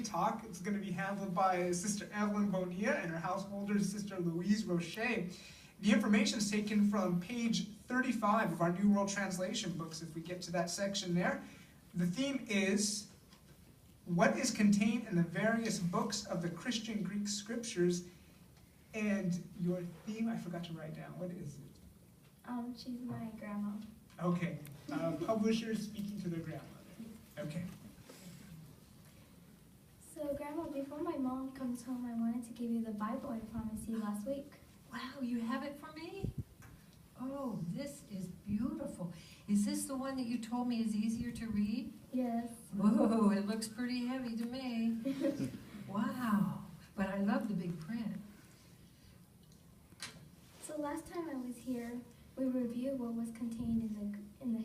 talk. It's going to be handled by Sister Evelyn Bonilla and her householder, Sister Louise Roche. The information is taken from page 35 of our New World Translation books, if we get to that section there. The theme is, what is contained in the various books of the Christian Greek scriptures? And your theme, I forgot to write down. What is it? She's my grandma. Okay. Publishers speaking to their grandmother. Okay. So, Grandma, before my mom comes home, I wanted to give you the Bible I promised you last week. Wow, you have it for me? Oh, this is beautiful. Is this the one that you told me is easier to read? Yes. Whoa, it looks pretty heavy to me. Wow, but I love the big print. So last time I was here, we reviewed what was contained in the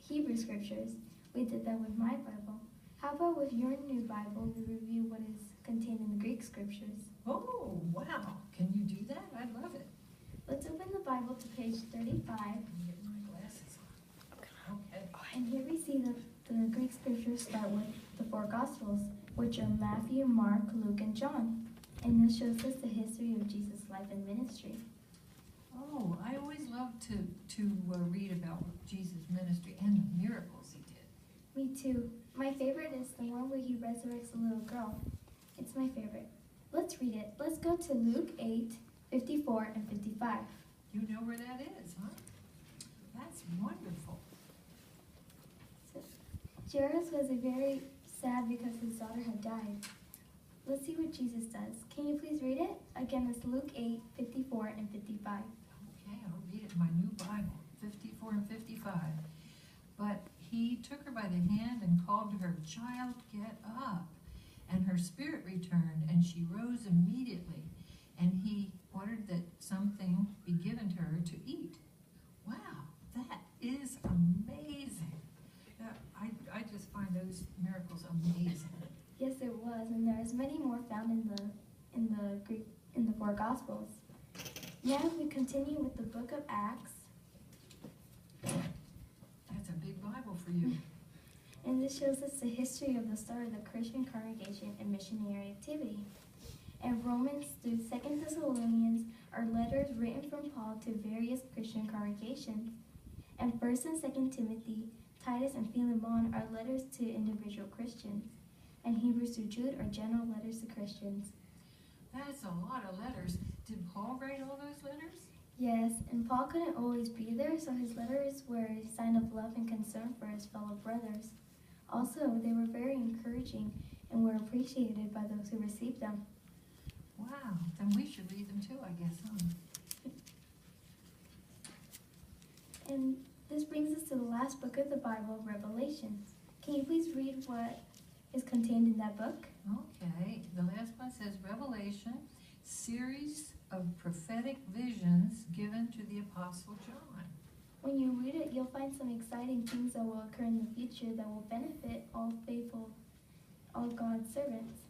Hebrew scriptures. We did that with my Bible. How about with your new Bible, we review what is contained in the Greek scriptures? Oh, wow. Can you do that? I love it. Let's open the Bible to page 35. Let me get my glasses on. Okay. And here we see the Greek scriptures start with the four Gospels, which are Matthew, Mark, Luke, and John. And this shows us the history of Jesus' life and ministry. Oh, I always love to read about Jesus' ministry and the miracles he did. Me too. My favorite is the one where he resurrects a little girl. It's my favorite. Let's read it. Let's go to Luke 8, 54 and 55. You know where that is, huh? That's wonderful. So, Jairus was very sad because his daughter had died. Let's see what Jesus does. Can you please read it? Again, it's Luke 8, 54 and 55. Okay, I'll read it in my new Bible, 54 and 55. But he took her by the hand and called to her, "Child, get up." And her spirit returned, and she rose immediately. And he ordered that something be given to her to eat. Wow, that is amazing. I just find those miracles amazing. Yes, it was, and there's many more found in the four Gospels. Now we continue with the book of Acts. That's a big Bible for you. And this shows us the history of the start of the Christian congregation and missionary activity. And Romans through 2 Thessalonians are letters written from Paul to various Christian congregations. And 1 and 2 Timothy, Titus, and Philemon are letters to individual Christians. And Hebrews through Jude are general letters to Christians. That's a lot of letters. Did Paul write all those letters? Yes, and Paul couldn't always be there, so his letters were a sign of love and concern for his fellow brothers. Also, they were very encouraging and were appreciated by those who received them. Wow, then we should read them too, I guess, huh? And this brings us to the last book of the Bible, Revelation. Can you please read what is contained in that book? Okay, the last one says Revelation, series of prophetic visions given to the Apostle John. When you read it, you'll find some exciting things that will occur in the future that will benefit all faithful, all God's servants,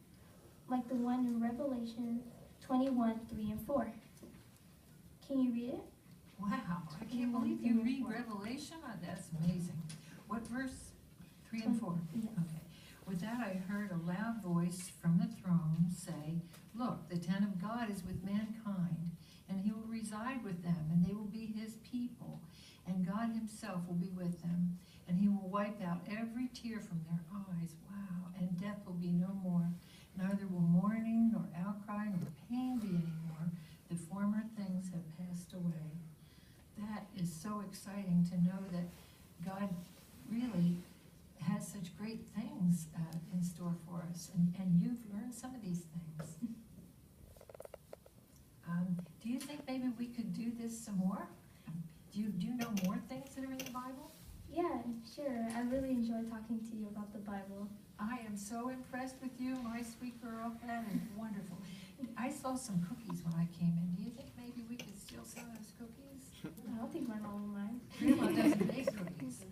like the one in Revelation 21, 3 and 4. Can you read it? Wow, I can't believe you read Revelation. Oh, that's amazing. What verse? 3 and 4? Yes. Okay. With that I heard a loud voice from the throne say, "Look, the tent of God is with mankind, and he will reside with them, and they will be his people, and God himself will be with them, and he will wipe out every tear from their eyes." Wow, and death will be no more. Neither will mourning, nor outcry, nor pain be anymore. The former things have passed away. That is so exciting to know that God really has such great things in store for us, and you've learned some of these things. Do you think maybe we could do this some more? Do you know more things that are in the Bible? Yeah, sure. I really enjoy talking to you about the Bible. I am so impressed with you, my sweet girl. That is wonderful. I saw some cookies when I came in. Do you think maybe we could steal some of those cookies? I don't think my mom will mind. Grandma doesn't make cookies.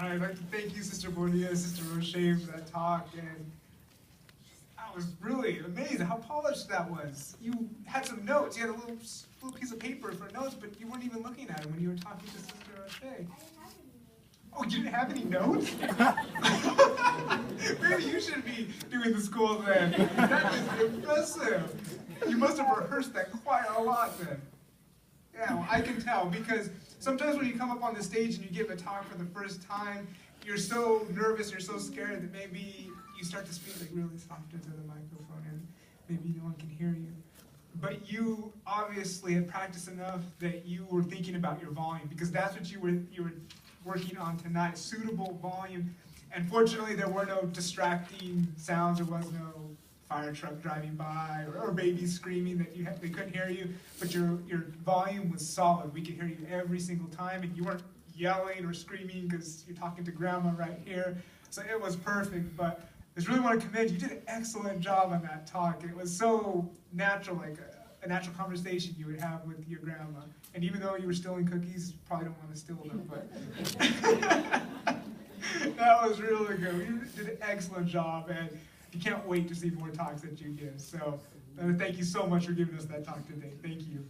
All right, like to thank you, Sister Bonilla, Sister Roche, for that talk. And I was really amazed at how polished that was. You had some notes. You had a little piece of paper for notes, but you weren't even looking at them when you were talking to Sister Roche. Oh, you didn't have any notes? Maybe you should be doing the school then. That is impressive. You must have rehearsed that quite a lot then. Yeah, well, I can tell, because sometimes when you come up on the stage and you give a talk for the first time, you're so nervous, you're so scared that maybe you start to speak like really soft into the microphone and maybe no one can hear you. But you obviously had practiced enough that you were thinking about your volume, because that's what you were working on tonight, suitable volume. And fortunately, there were no distracting sounds. There was no fire truck driving by or babies screaming that they couldn't hear you. But your volume was solid. We could hear you every single time, and you weren't yelling or screaming because you're talking to Grandma right here. So it was perfect. But I just really want to commend you. You did an excellent job on that talk. It was so natural, like a natural conversation you would have with your grandma. And even though you were stealing cookies, you probably don't want to steal them, but that was really good. You did an excellent job, and you can't wait to see more talks that you give. So thank you so much for giving us that talk today. Thank you.